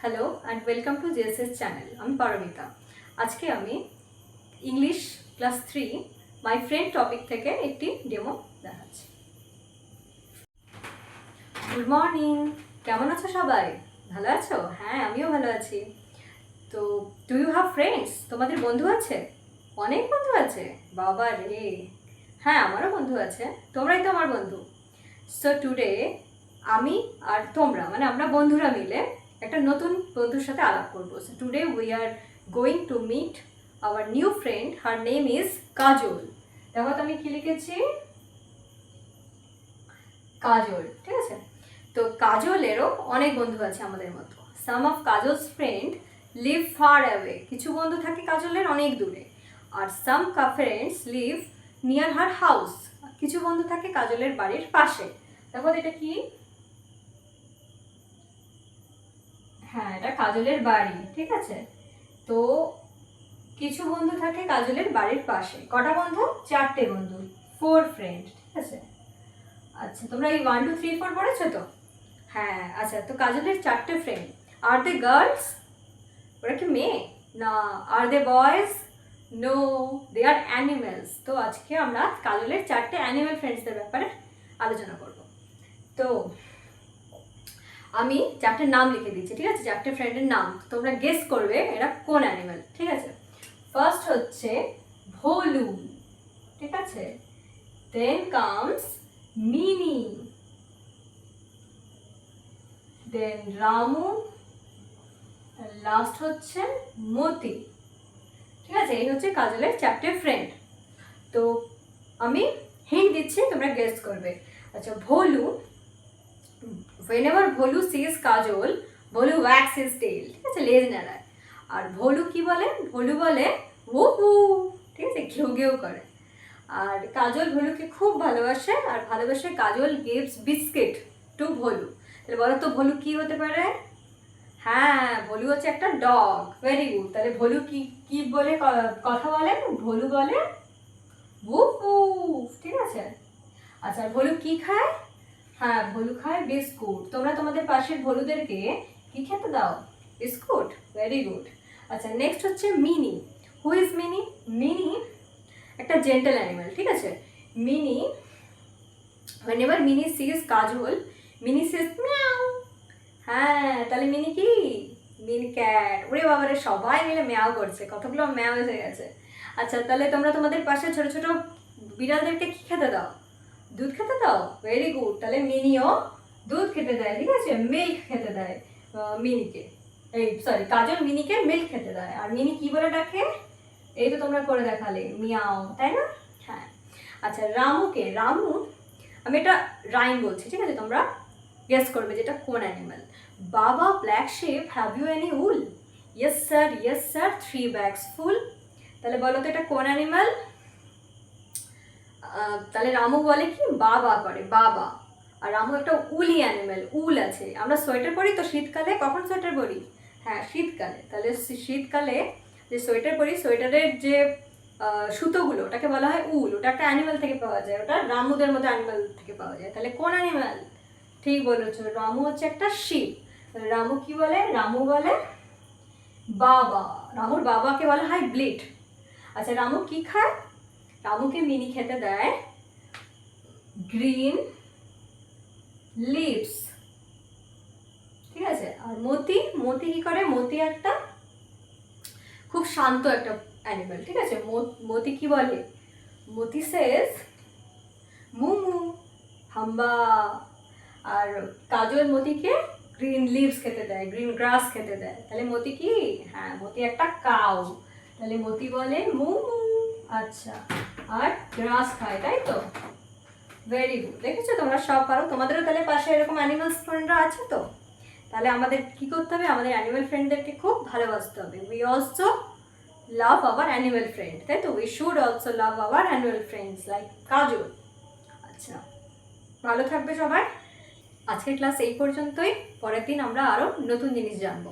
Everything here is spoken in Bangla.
Hello and welcome to JSS channel. আমি পারমিতা। আজকে আমি English class 3 my friend topic থেকে একটি ডেমো দেখাচ্ছি। গুড মর্নিং, কেমন আছো সবাই? ভালো আছো? হ্যাঁ, আমিও ভালো আছি। তো ডু ইউ হ্যাভ ফ্রেন্ডস? তোমাদের বন্ধু আছে? অনেক বন্ধু আছে? বাবা রে! হ্যাঁ, আমারও বন্ধু আছে, তোমরাই তো আমার বন্ধু। সো টুডে আমি আর তোমরা মানে আমরা বন্ধুরা মিলে একটা নতুন বন্ধুর সাথে আলাপ করবো। So today we are going to meet our new friend, her name is Kajal. দেখো তো আমি কি লিখেছি, কাজল, ঠিক আছে? তো কাজলেরও অনেক বন্ধু আছে আমাদের মতো। Some of Kajal's friend live far away, কিছু বন্ধু থাকে কাজলের অনেক দূরে। আর some friends live near her house, কিছু বন্ধু থাকে কাজলের বাড়ির পাশে। দেখো এটা কি? হ্যাঁ, এটা কাজলের বাড়ি, ঠিক আছে? তো কিছু বন্ধু থাকে কাজলের বাড়ির পাশে। কটা বন্ধু? 4টে বন্ধু, 4 ফ্রেন্ড, ঠিক আছে? আচ্ছা, তোমরা এই 1 2 3 4 পড়েছো তো? হ্যাঁ, আচ্ছা, তো কাজলের 4টে ফ্রেন্ড। আর দে গার্লস? ওরা কি মেয়ে? না। আর দে বয়েজ? নো, দে আর অ্যানিমেলস। তো আজকে আমরা কাজলের 4টে অ্যানিমেল ফ্রেন্ডসদের ব্যাপারে আলোচনা করব। তো আমি 4টে নাম লিখে দিচ্ছি, ঠিক আছে? 4টে ফ্রেন্ডের নাম তোমরা গেস করবে এরা কোন অ্যানিমেল, ঠিক আছে? ফার্স্ট হচ্ছে ভোলু, ঠিক আছে? দেন কামস মিনি, দেন রামু, লাস্ট হচ্ছে মতি, ঠিক আছে? এই হচ্ছে কাজলের 4টে ফ্রেন্ড। তো আমি হিন্ট দিচ্ছি, তোমরা গেস করবে। আচ্ছা, ভোলু, whenever ভোলু sees কাজল, ভোলু wags his tail, ঠিক আছে? লেজ নাড়ায়। আর ভোলু কি বলে? ভোলু বলে হু হু, ঠিক আছে? ঘেউ ঘেউ করে। আর কাজল ভোলুকে খুব ভালোবাসে, আর ভালোবাসে কাজল গিভস বিস্কিট টু ভোলু। তাহলে বলো তো ভোলু কি হতে পারে? হ্যাঁ, ভোলু হচ্ছে একটা ডগ। Very good. তাহলে ভোলু কি কি বলে কথা বলে? ভোলু বলে উফ উফ, ঠিক আছে? আচ্ছা, ভোলু কি খায়? হ্যাঁ, ভোলু খায় বিস্কুট। তোমরা তোমাদের পাশের ভোলুদেরকে কি খেতে দাও? বিস্কুট। Very good. আচ্ছা, নেক্সট হচ্ছে mini. Who is mini? Mini একটা জেন্টাল অ্যানিমাল, ঠিক আছে? মিনি, whenever মিনি সিজ কাজল, মিনি সিজ মিয়াও। হ্যাঁ, তাহলে মিনি কি? Mini cat. ওরে বাবারে, সবাই মিলে ম্যাও করছে, কতগুলো ম্যাও এসে গেছে। আচ্ছা, তাহলে তোমরা তোমাদের পাশে ছোট ছোট বিড়ালদেরকে কি খেতে দাও? দুধ খেতে দাও। Very good. তাহলে মিনিও দুধ খেতে দেয়, ঠিক আছে? মিল্ক খেতে দেয় মিনিকে। এই সরি, কাজল মিনিকে মিল্ক খেতে দেয়। আর মিনি কি বলে ডাকে? এই তো তোমরা করে দেখালে, মিয়াও, তাই না? হ্যাঁ। আচ্ছা, রামুকে, রামু, আমি এটা রাইম বলছি, ঠিক আছে? তোমরা গেস করবে যেটা কোন animal. Baa baa black sheep, have you any wool? Yes sir 3 bags full. তাহলে বলো তো এটা কোন অ্যানিমাল? তাহলে রামু বলে কি? বাবা করে, বাবা। আর রামু একটা উলি অ্যানিমাল, উল আছে। আমরা সোয়েটার পরি তো শীতকালে, কখন সোয়েটার পরি? হ্যাঁ, শীতকালে। তাহলে শীতকালে যে সোয়েটার পরি, সোয়েটারের যে সুতোগুলো, ওটাকে বলা হয় উল। ওটা একটা অ্যানিমাল থেকে পাওয়া যায়, ওটা রামুদের মতো অ্যানিমাল থেকে পাওয়া যায়। তাহলে কোন অ্যানিমাল? ঠিক বলেছো, রামু হচ্ছে একটা শিপ। রামু কি বলে? রামু বলে বাবা। রামুর বাবাকে বলা হয় ব্লিট। আচ্ছা, রামু কি খায়? রামুকে মিনি খেতে দেয় গ্রিন লিভস, ঠিক আছে? আর মতি, মতি কি করে? মতি একটা খুব শান্ত একটা অ্যানিমাল, ঠিক আছে? মতি কি বলে? মতি সেজ মুমু, হাম্বা। আর কাজল মতিকে গ্রিন লিভস খেতে দেয়, গ্রিন গ্রাস খেতে দেয়। তাহলে মতি কি? হ্যাঁ, মতি একটা কাউ। তাহলে মতি বলে মুমু। আচ্ছা, আর গ্রাস খায়, তাই তো? Very good. দেখেছো, তোমরা সব পারো। তোমাদেরও তাহলে পাশে এরকম অ্যানিমালস ফ্রেন্ডরা আছে তো? তাহলে আমাদের কি করতে হবে? আমাদের অ্যানিমাল ফ্রেন্ডদেরকে খুব ভালোবাসতে হবে। We also love our animal friend, তাই তো? We should also love our animal friends like Kajal. আচ্ছা, ভালো থাকবে সবাই। আজকের ক্লাস এই পর্যন্তই। পরের দিন আমরা আরও নতুন জিনিস জানবো।